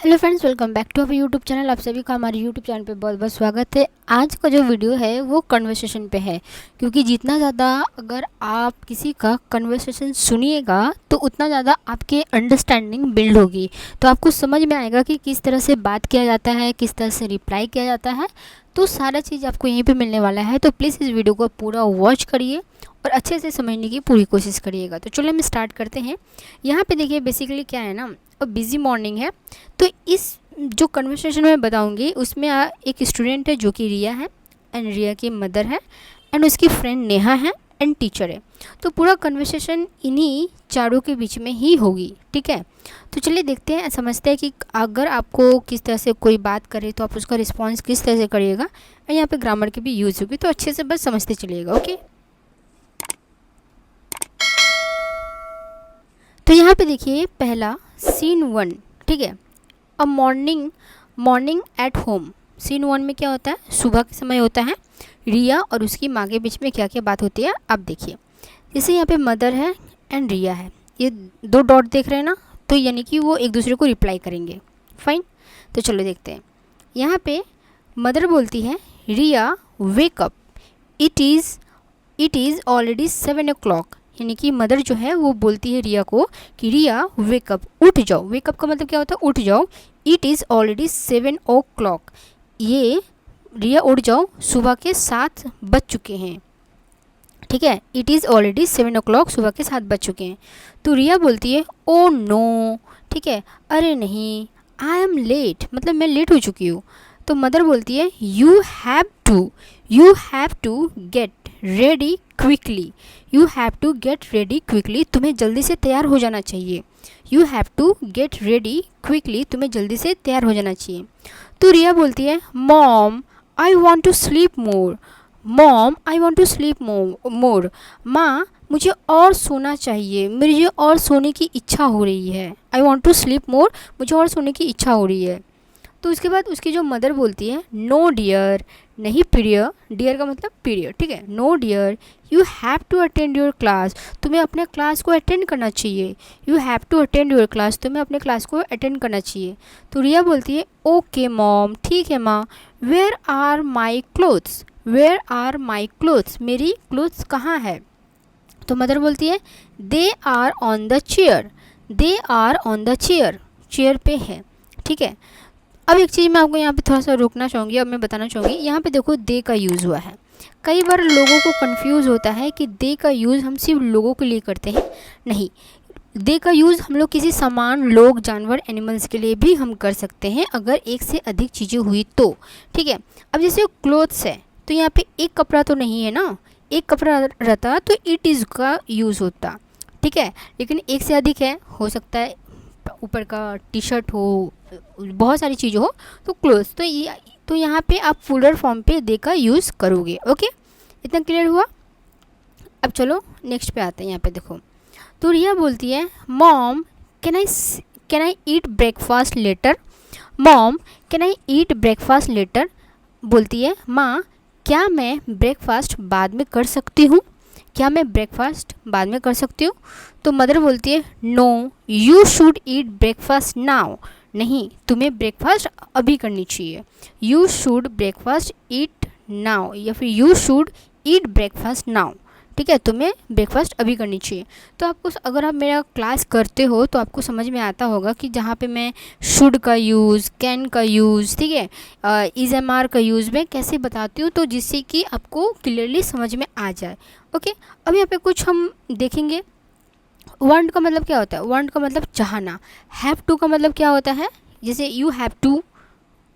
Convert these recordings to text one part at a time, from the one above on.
Hello friends, welcome back to our YouTube channel. आप सभी का हमारे यूट्यूब चैनल पे बहुत बहुत स्वागत है। आज का जो वीडियो है वो कन्वर्सेशन पे है, क्योंकि जितना ज़्यादा अगर आप किसी का कन्वर्सेशन सुनिएगा तो उतना ज़्यादा आपके अंडरस्टैंडिंग बिल्ड होगी, तो आपको समझ में आएगा कि किस तरह से बात किया जाता है, किस तरह से रिप्लाई किया जाता है। तो सारा चीज़ आपको यहीं पर मिलने वाला है, तो प्लीज़ इस वीडियो को पूरा वॉच करिए और अच्छे से समझने की पूरी कोशिश करिएगा। तो चलो हम स्टार्ट करते हैं। यहाँ पे देखिए बेसिकली क्या है ना, अब बिज़ी मॉर्निंग है, तो इस जो कन्वर्सेशन मैं बताऊंगी उसमें एक स्टूडेंट है जो कि रिया है, एंड रिया की मदर है, एंड उसकी फ्रेंड नेहा है, एंड टीचर है। तो पूरा कन्वर्सेशन इन्हीं चारों के बीच में ही होगी, ठीक है। तो चलिए देखते हैं, समझते हैं कि अगर आपको किस तरह से कोई बात करे तो आप उसका रिस्पॉन्स किस तरह से करिएगा, एंड यहाँ पे ग्रामर की भी यूज़ होगी, तो अच्छे से बस समझते चलिएगा। ओके, तो यहाँ पे देखिए पहला सीन 1, ठीक है। A morning at home. Scene 1 में क्या होता है, सुबह के समय होता है। रिया और उसकी माँ के बीच में क्या क्या बात होती है आप देखिए। जैसे यहाँ पे मदर है एंड रिया है, ये दो डॉट देख रहे हैं ना, तो यानी कि वो एक दूसरे को रिप्लाई करेंगे। फाइन, तो चलो देखते हैं। यहाँ पे मदर बोलती है, Riya wake up, it is already 7 o'clock। यानी कि मदर जो है वो बोलती है रिया को कि रिया वेकअप, उठ जाओ। वेकअप का मतलब क्या होता है, उठ जाओ। इट इज़ ऑलरेडी 7 o'clock, ये रिया उठ जाओ, सुबह के 7 बज चुके हैं, ठीक है। इट इज़ ऑलरेडी 7 o'clock, सुबह के 7 बज चुके हैं। तो रिया बोलती है ओ नो, ठीक है, अरे नहीं, आई एम लेट, मतलब मैं लेट हो चुकी हूँ। तो मदर बोलती है you have to get ready quickly, you have to get ready quickly, तुम्हें जल्दी से तैयार हो जाना चाहिए। You have to get ready quickly, तुम्हें जल्दी से तैयार हो जाना चाहिए। तो रिया बोलती है mom I want to sleep more, mom I want to sleep more, माँ मुझे और सोना चाहिए, मुझे और सोने की इच्छा हो रही है। I want to sleep more, मुझे और सोने की इच्छा हो रही है। तो उसके बाद उसकी जो मदर बोलती है नो डियर, नहीं प्रिय, डियर का मतलब पीरियड, ठीक है। No dear, you have to attend your class, तुम्हें अपने क्लास को अटेंड करना चाहिए। You have to attend your class, तुम्हें अपने क्लास को अटेंड करना चाहिए। तो रिया बोलती है ओके मॉम, ठीक है माँ। Where are my clothes, where are my clothes, मेरी क्लोथ्स कहाँ है। तो मदर बोलती है they are on the chair, they are on the chair, chair पे है, ठीक है। अब एक चीज़ मैं आपको यहाँ पे थोड़ा सा रोकना चाहूँगी, अब मैं बताना चाहूँगी, यहाँ पे देखो दे का यूज़ हुआ है। कई बार लोगों को कंफ्यूज होता है कि दे का यूज़ हम सिर्फ लोगों के लिए करते हैं, नहीं, दे का यूज़ हम लोग किसी सामान, लोग, जानवर, एनिमल्स के लिए भी हम कर सकते हैं अगर एक से अधिक चीज़ें हुई तो, ठीक है। अब जैसे क्लोथ्स है, तो यहाँ पे एक कपड़ा तो नहीं है ना, एक कपड़ा रहता तो इट इज़ का यूज़ होता, ठीक है। लेकिन एक से अधिक है, हो सकता है ऊपर का टी शर्ट हो, बहुत सारी चीज़ें हो, तो क्लोथ्स, तो यहाँ पे आप प्लूरल फॉर्म पे दे का यूज़ करोगे। ओके, इतना क्लियर हुआ। अब चलो नेक्स्ट पे आते हैं। यहाँ पे देखो, तो रिया बोलती है mom can I eat breakfast later, mom can I eat breakfast later, बोलती है माँ क्या मैं ब्रेकफास्ट बाद में कर सकती हूँ, क्या मैं ब्रेकफास्ट बाद में कर सकती हूँ। तो मदर बोलती है no you should eat breakfast now, नहीं, तुम्हें ब्रेकफास्ट अभी करनी चाहिए। You should breakfast eat now, या फिर you should eat breakfast now, ठीक है, तुम्हें ब्रेकफास्ट अभी करनी चाहिए। तो आपको, अगर आप मेरा क्लास करते हो तो आपको समझ में आता होगा कि जहाँ पे मैं शुड का यूज़, कैन का यूज़, ठीक है, इज़ एम आर का यूज़ मैं कैसे बताती हूँ, तो जिससे कि आपको क्लियरली समझ में आ जाए। ओके, अब यहाँ पे कुछ हम देखेंगे। वांट का मतलब क्या होता है, वांट का मतलब चाहना। हैव टू का मतलब क्या होता है, जैसे you have to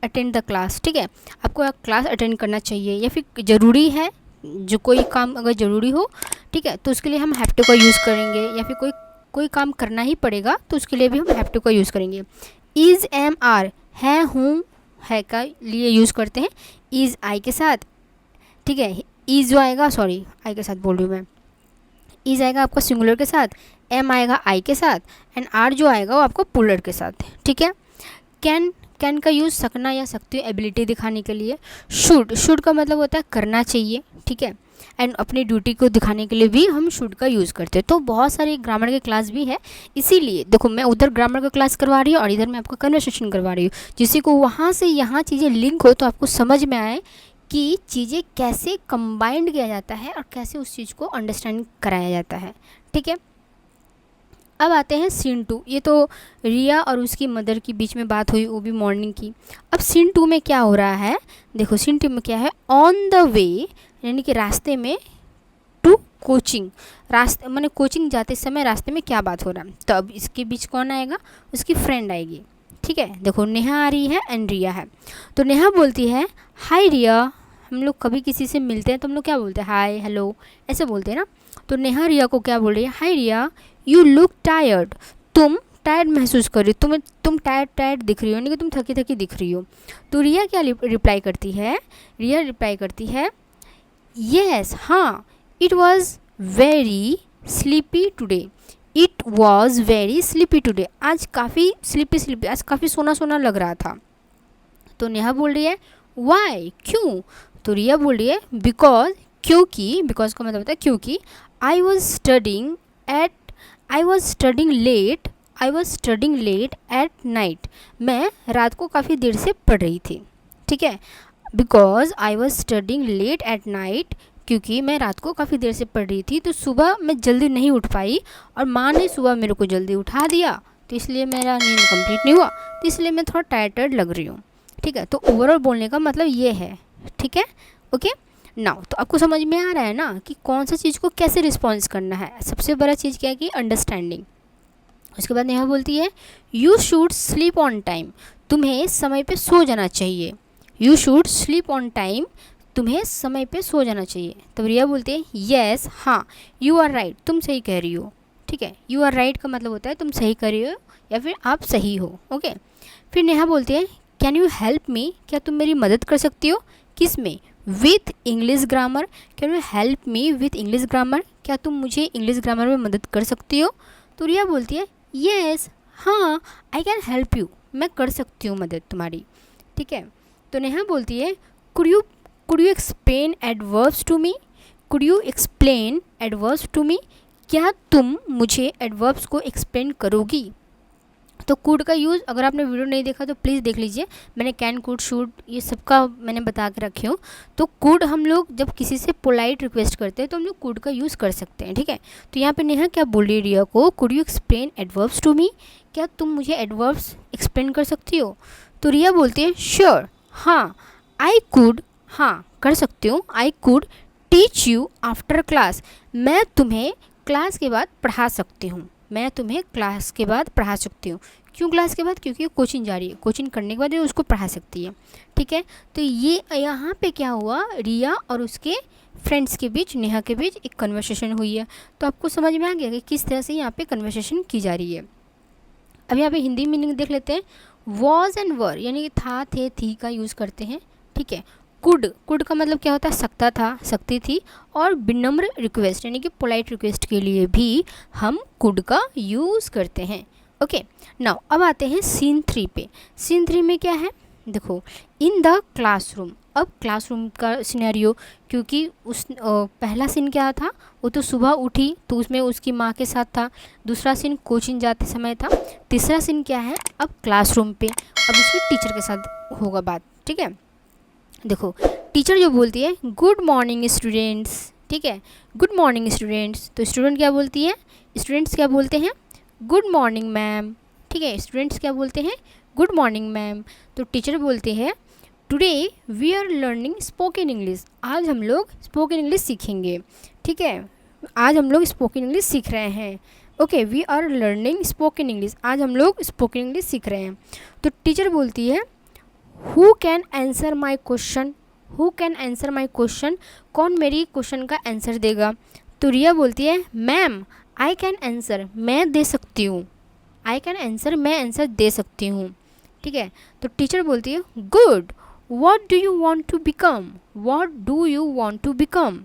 attend the class, ठीक है, आपको क्लास अटेंड करना चाहिए, या फिर ज़रूरी है, जो कोई काम अगर ज़रूरी हो, ठीक है, तो उसके लिए हम हैव टू का यूज़ करेंगे, या फिर कोई काम करना ही पड़ेगा तो उसके लिए भी हम हैव टू का यूज़ करेंगे। इज़ एम आर, है, हूँ, है का लिए यूज़ करते हैं इज़ आई के साथ, ठीक है। इज़ जो आएगा, सॉरी आई के साथ बोल रही हूँ मैं, इज़ आएगा आपका सिंगुलर के साथ, एम आएगा आई के साथ, एंड आर जो आएगा वो आपको प्लूरल के साथ, ठीक है। कैन का यूज़ सकना या सकती हूँ एबिलिटी दिखाने के लिए। शुड का मतलब होता है करना चाहिए, ठीक है। एंड अपनी ड्यूटी को दिखाने के लिए भी हम शुड का यूज़ करते हैं। तो बहुत सारे ग्रामर के क्लास भी है, इसीलिए देखो मैं उधर ग्रामर का क्लास करवा रही हूँ और इधर मैं आपको कन्वर्सेशन करवा रही हूँ, जिससे को वहाँ से यहाँ चीज़ें लिंक हो तो आपको समझ में आए कि चीज़ें कैसे कंबाइंड किया जाता है और कैसे उस चीज़ को अंडरस्टैंड कराया जाता है। ठीक है, अब आते हैं सीन 2। ये तो रिया और उसकी मदर के बीच में बात हुई, वो भी मॉर्निंग की। अब सीन 2 में क्या हो रहा है, देखो सीन 2 में क्या है, ऑन द वे यानी कि रास्ते में, टू कोचिंग, रास्ते मैंने कोचिंग जाते समय रास्ते में क्या बात हो रहा है। तो अब इसके बीच कौन आएगा, उसकी फ्रेंड आएगी। ठीक है, देखो नेहा आ रही है एंड रिया है। तो नेहा बोलती है हाय रिया, हम लोग कभी किसी से मिलते हैं तो हम लोग क्या बोलते हैं, हाय हेलो ऐसे बोलते हैं ना। तो नेहा रिया को क्या बोल रही है, हाय रिया यू लुक टायर्ड, तुम टायर्ड महसूस कर रही हो, तुम टायर्ड दिख रही हो, यानी कि तुम थकी थकी दिख रही हो। तो रिया क्या रिप्लाई करती है, रिया रिप्लाई करती है येस हाँ, it was very sleepy today, it was very sleepy today, आज काफ़ी स्लीपी, आज काफ़ी सोना सोना लग रहा था। तो नेहा बोल रही है वाई क्यों, तो रिया बोल रही है बिकॉज, क्योंकि, बिकॉज का मतलब होता है क्योंकि, I was studying late at night, मैं रात को काफ़ी देर से पढ़ रही थी। ठीक है, because I was studying late at night, क्योंकि मैं रात को काफ़ी देर से पढ़ रही थी, तो सुबह मैं जल्दी नहीं उठ पाई और माँ ने सुबह मेरे को जल्दी उठा दिया, तो इसलिए मेरा नींद कंप्लीट नहीं हुआ, तो इसलिए मैं थोड़ा टायर्ड लग रही हूँ। ठीक है, तो ओवरऑल बोलने का मतलब ये है। ठीक है, ओके नाउ, तो आपको समझ में आ रहा है ना कि कौन सा चीज़ को कैसे रिस्पॉन्स करना है। सबसे बड़ा चीज़ क्या है कि अंडरस्टैंडिंग। उसके बाद नेहा बोलती है you should sleep on time, तुम्हें समय पे सो जाना चाहिए। You should sleep on time, तुम्हें समय पे सो जाना चाहिए। तो रिया बोलते हैं येस हाँ, यू आर राइट, तुम सही कह रही हो। ठीक है, यू आर राइट का मतलब होता है तुम सही कर रही हो या फिर आप सही हो। ओके, फिर नेहा बोलती है कैन यू हेल्प मी, क्या तुम मेरी मदद कर सकती हो, किस में, with English grammar, can you help me with English grammar, क्या तुम मुझे इंग्लिश ग्रामर में मदद कर सकती हो। तो रिया बोलती है येस हाँ, आई कैन हेल्प यू, मैं कर सकती हूँ मदद तुम्हारी। ठीक है, तो नेहा बोलती है could you explain adverbs to me, could you explain adverbs to me, क्या तुम मुझे एडवर्ब्स को एक्सप्लेन करोगी। तो कुड का यूज़ अगर आपने वीडियो नहीं देखा तो प्लीज़ देख लीजिए, मैंने कैन कुड शुड ये सबका मैंने बता के रखी हूँ। तो कुड हम लोग जब किसी से पोलाइट रिक्वेस्ट करते हैं तो हम लोग कुड का यूज़ कर सकते हैं। ठीक है, तो यहाँ पे नेहा क्या बोल रही है रिया को, could you explain adverbs to me, क्या तुम मुझे एडवर्ब्स एक्सप्लेन कर सकती हो। तो रिया बोलती है श्योर हाँ, आई कुड, हाँ कर सकती हूँ, I could teach you after class, मैं तुम्हें क्लास के बाद पढ़ा सकती हूँ, मैं तुम्हें क्लास के बाद पढ़ा सकती हूँ। क्यों क्लास के बाद, क्योंकि कोचिंग जा रही है, कोचिंग करने के बाद ये उसको पढ़ा सकती है। ठीक है, तो ये यहाँ पे क्या हुआ, रिया और उसके फ्रेंड्स के बीच, नेहा के बीच एक कन्वर्सेशन हुई है। तो आपको समझ में आ गया कि किस तरह से यहाँ पे कन्वर्सेशन की जा रही है। अब यहाँ पे हिंदी मीनिंग देख लेते हैं। वॉज एंड वर यानी कि था, थे, थी का यूज़ करते हैं। ठीक है, कुड का मतलब क्या होता है, सकता था, सकती थी। और विनम्र रिक्वेस्ट यानी कि पोलाइट रिक्वेस्ट के लिए भी हम कुड का यूज़ करते हैं। ओके नाउ, अब आते हैं सीन 3 पे। सीन 3 में क्या है, देखो इन द क्लासरूम। अब क्लासरूम का सिनेरियो, क्योंकि उस पहला सीन क्या था, वो तो सुबह उठी तो उसमें उसकी माँ के साथ था, दूसरा सीन कोचिंग जाते समय था, तीसरा सीन क्या है अब क्लासरूम पे, अब उसकी टीचर के साथ होगा बात। ठीक है, देखो टीचर जो बोलती है गुड मॉर्निंग स्टूडेंट्स, ठीक है, गुड मॉर्निंग स्टूडेंट्स, तो स्टूडेंट क्या बोलती है, स्टूडेंट्स क्या बोलते हैं, गुड मॉर्निंग मैम। ठीक है, स्टूडेंट्स क्या बोलते हैं, गुड मॉर्निंग मैम। तो टीचर बोलते हैं today we are learning spoken English, आज हम लोग स्पोकन इंग्लिश सीखेंगे। ठीक है, आज हम लोग स्पोकन इंग्लिश सीख रहे हैं। Okay, we are learning spoken English, आज हम लोग स्पोकन इंग्लिश सीख रहे हैं। तो टीचर बोलती है who can answer my question, who can answer my question, कौन मेरी क्वेश्चन का आंसर देगा। तो रिया बोलती है मैम आई कैन आंसर, मैं दे सकती हूँ, आई कैन आंसर, मैं आंसर दे सकती हूँ। ठीक है, तो टीचर बोलती है good, what do you want to become, what do you want to become.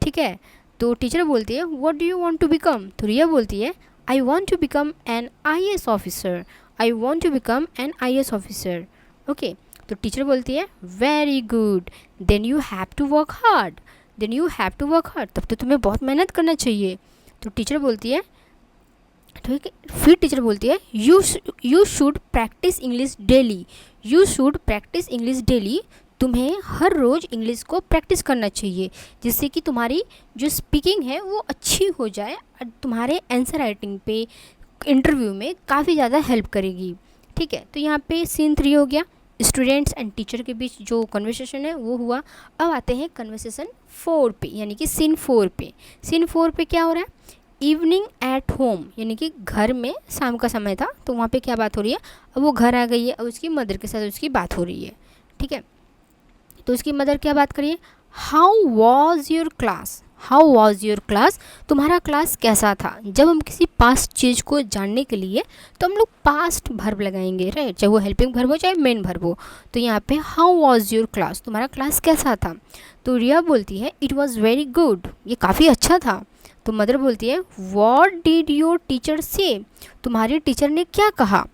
ठीक है, तो टीचर बोलती है what do you want to become, तो रिया बोलती है I want to become an IAS officer, I want to become an IAS officer. Okay, तो teacher बोलती है very good, then you have to work hard, then you have to work hard, तब तो तुम्हें बहुत मेहनत करना चाहिए। तो टीचर बोलती है, ठीक है, फिर टीचर बोलती है you should practice English daily, you should practice English daily, तुम्हें हर रोज़ इंग्लिश को प्रैक्टिस करना चाहिए, जिससे कि तुम्हारी जो स्पीकिंग है वो अच्छी हो जाए और तुम्हारे आंसर राइटिंग पे इंटरव्यू में काफ़ी ज़्यादा हेल्प करेगी। ठीक है, तो यहाँ पे सीन 3 हो गया, स्टूडेंट्स एंड टीचर के बीच जो कन्वर्सेशन है वो हुआ। अब आते हैं कन्वर्सेशन 4 पे, यानी कि सीन 4 पे। सीन 4 पे क्या हो रहा है, इवनिंग एट होम, यानी कि घर में शाम का समय था, तो वहाँ पे क्या बात हो रही है, अब वो घर आ गई है, अब उसकी मदर के साथ उसकी बात हो रही है। ठीक है, तो उसकी मदर क्या बात करिए, how was your class, how was your class, तुम्हारा क्लास कैसा था। जब हम किसी पास्ट चीज़ को जानने के लिए तो हम लोग पास्ट वर्ब लगाएंगे, राइट, चाहे वो हेल्पिंग वर्ब हो चाहे मेन वर्ब हो। तो यहाँ पे हाउ वॉज योर क्लास, तुम्हारा क्लास कैसा था। तो रिया बोलती है इट वॉज़ वेरी गुड, ये काफ़ी अच्छा था। तो मदर बोलती है व्हाट डिड योर टीचर से, तुम्हारे टीचर ने क्या कहा।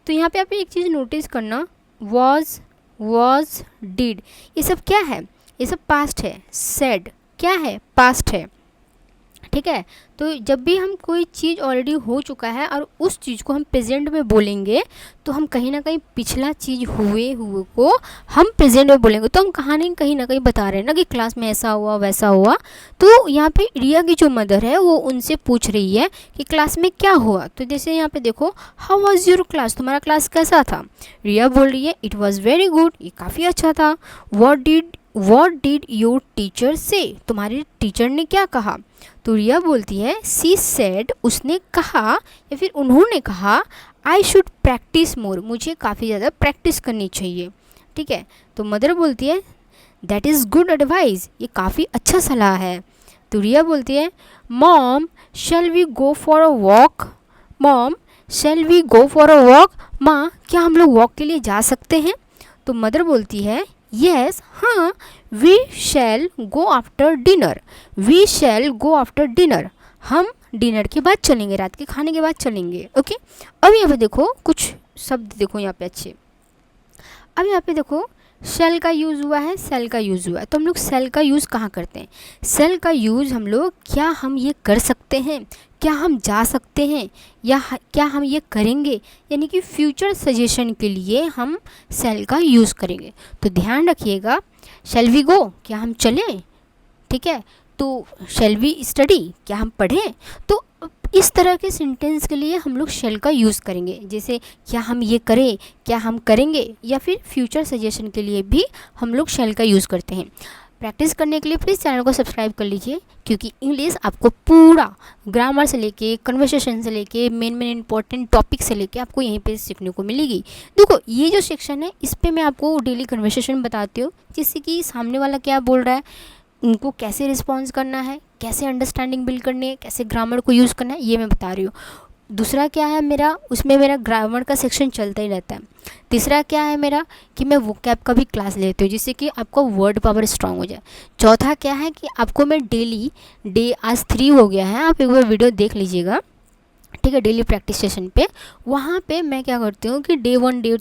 तो यहाँ पे आप एक चीज़ नोटिस करना, वॉज डिड, ये सब क्या है, ये सब पास्ट है, सेड क्या है, पास्ट है। ठीक है, तो जब भी हम कोई चीज़ ऑलरेडी हो चुका है और उस चीज़ को हम प्रेजेंट में बोलेंगे तो हम कहीं ना कहीं पिछला चीज़ हुए को हम प्रेजेंट में बोलेंगे, तो हम कहानी कहीं ना कहीं बता रहे हैं ना कि क्लास में ऐसा हुआ वैसा हुआ। तो यहाँ पे रिया की जो मदर है वो उनसे पूछ रही है कि क्लास में क्या हुआ। तो जैसे यहाँ पे देखो, हाउ वॉज योर क्लास, तुम्हारा क्लास कैसा था। रिया बोल रही है इट वॉज़ वेरी गुड, ये काफ़ी अच्छा था। व्हाट डिड योर टीचर से, तुम्हारे टीचर ने क्या कहा। तो रिया बोलती है सी सेड, उसने कहा या फिर उन्होंने कहा आई शुड प्रैक्टिस मोर, मुझे काफ़ी ज़्यादा प्रैक्टिस करनी चाहिए। ठीक है, तो मदर बोलती है दैट इज़ गुड एडवाइस, ये काफ़ी अच्छा सलाह है। तो रिया बोलती है mom shall we go for a walk, mom shall we go for a walk, माँ क्या हम लोग वॉक के लिए जा सकते हैं। तो मदर बोलती है यस, हाँ, we shall go after dinner, we shall go after dinner, हम डिनर के बाद चलेंगे, रात के खाने के बाद चलेंगे। ओके, अब यहाँ पे देखो कुछ शब्द देखो यहाँ पे अच्छे। अब यहाँ पे देखो सेल का यूज़ हुआ है, सेल का यूज़ हुआ है, तो हम लोग सेल का यूज़ कहाँ करते हैं, सेल का यूज़ हम लोग क्या हम ये कर सकते हैं, क्या हम जा सकते हैं, या क्या हम ये करेंगे, यानी कि फ्यूचर सजेशन के लिए हम सेल का यूज़ करेंगे। तो ध्यान रखिएगा, शैल वी गो, क्या हम चलें, ठीक है, तो शैल वी स्टडी, क्या हम पढ़ें। तो इस तरह के सेंटेंस के लिए हम लोग शैल का यूज़ करेंगे, जैसे क्या हम ये करें, क्या हम करेंगे, या फिर फ्यूचर सजेशन के लिए भी हम लोग शैल का यूज़ करते हैं। प्रैक्टिस करने के लिए प्लीज़ चैनल को सब्सक्राइब कर लीजिए, क्योंकि इंग्लिश आपको पूरा ग्रामर से लेके कन्वर्सेशन से लेके मेन इंपॉर्टेंट टॉपिक से लेके आपको यहीं पे सीखने को मिलेगी। देखो ये जो सेक्शन है इस पे मैं आपको डेली कन्वर्सेशन बताती हूँ, जिससे कि सामने वाला क्या बोल रहा है उनको कैसे रिस्पॉन्स करना है, कैसे अंडरस्टैंडिंग बिल्ड करनी है, कैसे ग्रामर को यूज़ करना है, ये मैं बता रही हूँ। दूसरा क्या है मेरा, उसमें मेरा ग्रामर का सेक्शन चलता ही रहता है। तीसरा क्या है मेरा कि मैं वोकैब का भी क्लास लेती हूँ, जिससे कि आपका वर्ड पावर स्ट्रांग हो जाए। चौथा क्या है कि आपको मैं डेली आज 3 हो गया है, आप एक बार वीडियो देख लीजिएगा, ठीक है, डेली प्रैक्टिस सेशन पे। वहाँ पे मैं क्या करती हूँ कि डे 1 डे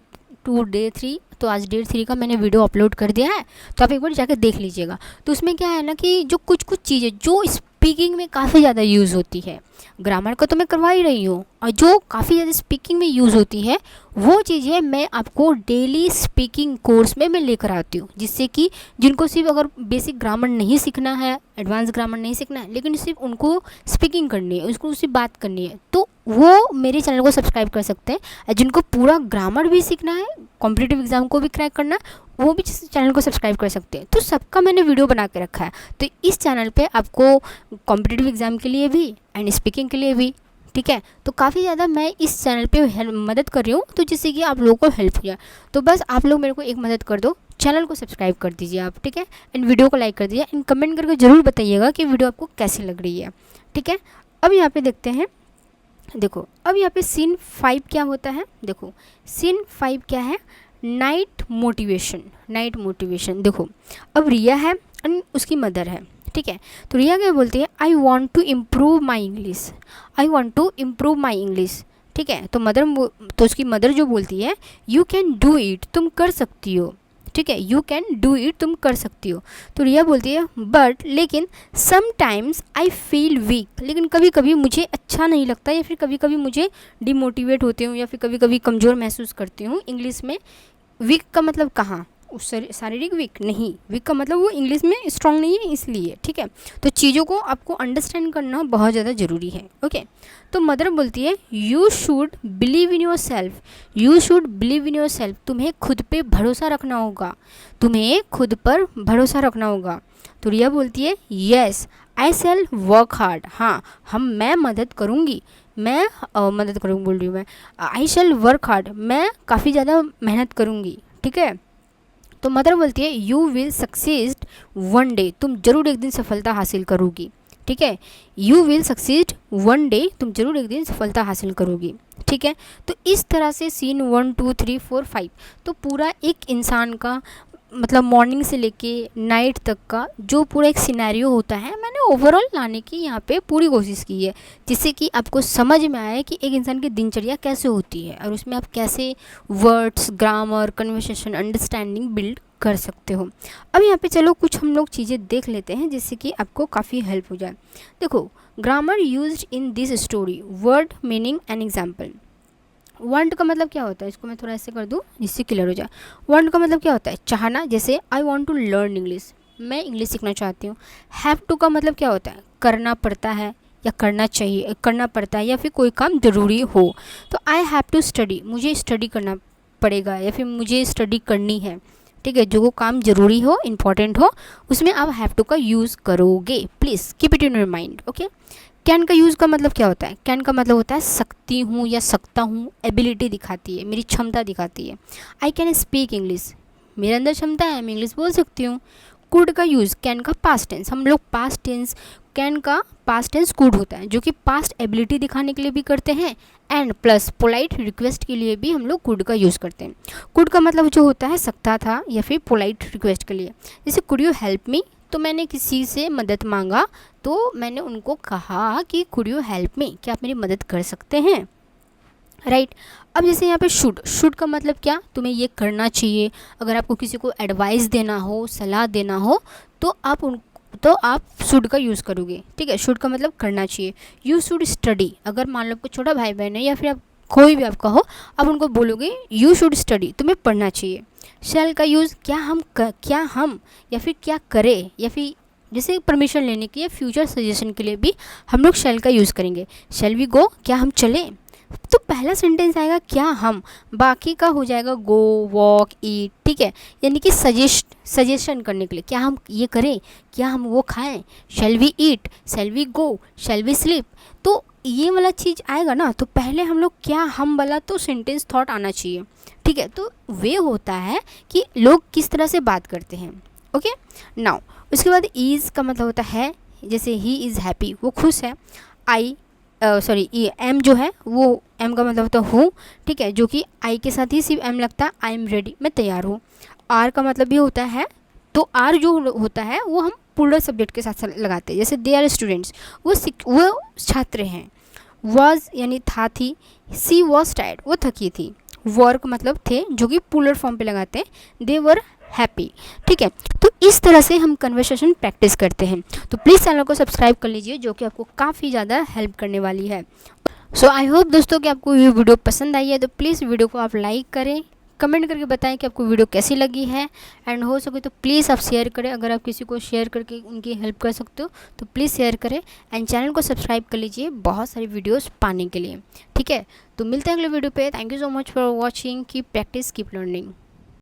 2 डे 3, तो आज डे 3 का मैंने वीडियो अपलोड कर दिया है, तो आप एक बार जाकर देख लीजिएगा। तो उसमें क्या है ना कि जो कुछ चीज़ें जो स्पीकिंग में काफ़ी ज़्यादा यूज़ होती है, ग्रामर का तो मैं करवा ही रही हूँ, और जो काफ़ी ज़्यादा स्पीकिंग में यूज़ होती है वो चीज़ें मैं आपको डेली स्पीकिंग कोर्स में मैं लेकर आती हूँ, जिससे कि जिनको सिर्फ अगर बेसिक ग्रामर नहीं सीखना है, एडवांस ग्रामर नहीं सीखना है, लेकिन सिर्फ उनको स्पीकिंग करनी है, उसको सिर्फ बात करनी है, तो वो मेरे चैनल को सब्सक्राइब कर सकते हैं। जिनको पूरा ग्रामर भी सीखना है, कॉम्पिटिटिव एग्जाम को भी क्रैक करना है, वो भी चैनल को सब्सक्राइब कर सकते हैं। तो सबका मैंने वीडियो बना के रखा है, तो इस चैनल पे आपको कॉम्पिटिटिव एग्जाम के लिए भी एंड स्पीकिंग के लिए भी, ठीक है, तो काफ़ी ज़्यादा मैं इस चैनल पे मदद कर रही हूँ, तो जिससे कि आप लोगों को हेल्प हो जाए। तो बस आप लोग मेरे को एक मदद कर दो, चैनल को सब्सक्राइब कर दीजिए आप, ठीक है, एंड वीडियो को लाइक कर दीजिए, एंड कमेंट करके ज़रूर बताइएगा कि वीडियो आपको कैसी लग रही है, ठीक है। अब यहाँ पे देखते हैं, देखो अब यहाँ पे सीन 5 क्या होता है, देखो सीन 5 क्या है, नाइट मोटिवेशन, नाइट मोटिवेशन। देखो अब रिया है एंड उसकी मदर है, ठीक है, तो रिया क्या बोलती है I want to improve my English, I want to improve my English, ठीक है, तो उसकी मदर जो बोलती है यू कैन डू इट, तुम कर सकती हो, ठीक है, यू कैन डू इट, तुम कर सकती हो। तो रिया बोलती है बट लेकिन समटाइम्स आई फील वीक, लेकिन कभी कभी मुझे अच्छा नहीं लगता या फिर कभी कभी मुझे डिमोटिवेट होती हूँ या फिर कभी कभी कमज़ोर महसूस करती हूँ। इंग्लिश में वीक का मतलब कहाँ, उस शारीरिक वीक नहीं, वीक का मतलब वो इंग्लिश में स्ट्रांग नहीं है इसलिए, ठीक है। तो चीज़ों को आपको अंडरस्टैंड करना बहुत ज़्यादा ज़रूरी है। ओके, तो मदर बोलती है you should believe in your self, you should believe in your self, तुम्हें खुद पे भरोसा रखना होगा, तुम्हें खुद पर भरोसा रखना होगा। तो रिया बोलती है yes I shall work hard, हाँ मैं मदद करूँगी, मैं मदद करूँगी बोल रही हूँ मैं, आई शैल वर्क हार्ड, मैं काफ़ी ज़्यादा मेहनत करूँगी, ठीक है। तो मदर बोलती है you will succeed one day, तुम जरूर एक दिन सफलता हासिल करोगी, ठीक है। You will succeed one day, तुम जरूर एक दिन सफलता हासिल करोगी, ठीक है। तो इस तरह से सीन 1 2 3 4 5 तो पूरा एक इंसान का मतलब मॉर्निंग से लेके नाइट तक का जो पूरा एक सिनेरियो होता है, मैंने ओवरऑल लाने की यहाँ पे पूरी कोशिश की है, जिससे कि आपको समझ में आए कि एक इंसान की दिनचर्या कैसे होती है और उसमें आप कैसे words, grammar, conversation, understanding build कर सकते हो। अब यहाँ पे चलो कुछ हम लोग चीज़ें देख लेते हैं जिससे कि आपको काफ़ी हेल्प हो जाए। देखो, grammar used in this story, word meaning and example. Want का मतलब क्या होता है, इसको मैं थोड़ा ऐसे कर दूँ जिससे क्लियर हो जाए। वांट का मतलब क्या होता है, चाहना, जैसे I want to learn English, मैं इंग्लिश सीखना चाहती हूँ। हैव टू का मतलब क्या होता है, करना पड़ता है या करना चाहिए, करना पड़ता है या फिर कोई काम ज़रूरी हो। तो आई हैव टू स्टडी, मुझे स्टडी करना पड़ेगा या फिर मुझे स्टडी करनी है, ठीक है। जो काम ज़रूरी हो, इंपॉर्टेंट हो, उसमें आप हैव टू का यूज़ करोगे। Please keep it in your mind. Okay, can का यूज़ का मतलब क्या होता है, कैन का मतलब होता है सकती हूँ या सकता हूँ, एबिलिटी दिखाती है, मेरी क्षमता दिखाती है। आई कैन स्पीक इंग्लिश, मेरे अंदर क्षमता है, मैं इंग्लिश बोल सकती हूँ। कुड का यूज़, कैन का पास्ट टेंस, हम लोग पास्ट टेंस, कैन का पास्ट टेंस कुड होता है जो कि पास्ट एबिलिटी दिखाने के लिए भी करते हैं, एंड प्लस पोलाइट रिक्वेस्ट के लिए भी हम लोग कुड का यूज़ करते हैं। कुड का मतलब जो होता है सकता था या फिर पोलाइट रिक्वेस्ट के लिए, जैसे कुड यू हेल्प मी, तो मैंने किसी से मदद मांगा तो मैंने उनको कहा कि कुड यू हेल्प मी, क्या आप मेरी मदद कर सकते हैं, राइट। अब जैसे यहाँ पे शुड का मतलब क्या, तुम्हें ये करना चाहिए। अगर आपको किसी को एडवाइस देना हो, सलाह देना हो, तो आप शुड का यूज़ करोगे, ठीक है। शुड का मतलब करना चाहिए। यू शुड स्टडी, अगर मान लो आपको छोटा भाई बहन है या फिर आप कोई भी आपका हो, आप उनको बोलोगे यू शुड स्टडी, तुम्हें पढ़ना चाहिए। शैल का यूज़, क्या हम या फिर क्या करें, या फिर जैसे परमिशन लेने के या फ्यूचर सजेशन के लिए भी हम लोग शैल का यूज़ करेंगे। शैल वी गो, क्या हम चलें, तो पहला सेंटेंस आएगा क्या हम, बाकी का हो जाएगा गो, वॉक, ईट, ठीक है। यानी कि सजेशन करने के लिए, क्या हम ये करें, क्या हम वो खाएं, shall we eat, shall we go, shall we sleep, तो ये वाला चीज़ आएगा ना, तो पहले हम लोग क्या हम वाला तो सेंटेंस थॉट आना चाहिए, ठीक है। तो वे होता है कि लोग किस तरह से बात करते हैं। ओके, नाउ उसके बाद इज़ का मतलब होता है, जैसे ही इज़ हैप्पी, वो खुश है। एम जो है वो एम का मतलब होता है हूँ, ठीक है, जो कि आई के साथ ही सिर्फ एम लगता है, आई एम रेडी, मैं तैयार हूँ। आर का मतलब भी होता है, तो आर जो होता है वो हम प्लूरल सब्जेक्ट के साथ लगाते हैं, जैसे दे आर स्टूडेंट्स, वो छात्र हैं। वॉज यानी था, थी। सी वॉज टायर्ड, वो थकी थी। वर्क मतलब थे, जो कि प्लूरल फॉर्म पे लगाते हैं, दे वर हैप्पी, ठीक है। तो इस तरह से हम कन्वर्सेशन प्रैक्टिस करते हैं। तो प्लीज़ चैनल को सब्सक्राइब कर लीजिए, जो कि आपको काफ़ी ज़्यादा हेल्प करने वाली है। सो आई होप दोस्तों कि आपको ये वीडियो पसंद आई है, तो प्लीज़ वीडियो को आप लाइक करें, कमेंट करके बताएं कि आपको वीडियो कैसी लगी है, एंड हो सके तो प्लीज़ आप शेयर करें। अगर आप किसी को शेयर करके उनकी हेल्प कर सकते हो तो प्लीज़ शेयर करें, एंड चैनल को सब्सक्राइब कर लीजिए बहुत सारी वीडियोस पाने के लिए, ठीक है। तो मिलते हैं अगले वीडियो पे। Thank you so much for watching, keep practice, keep learning.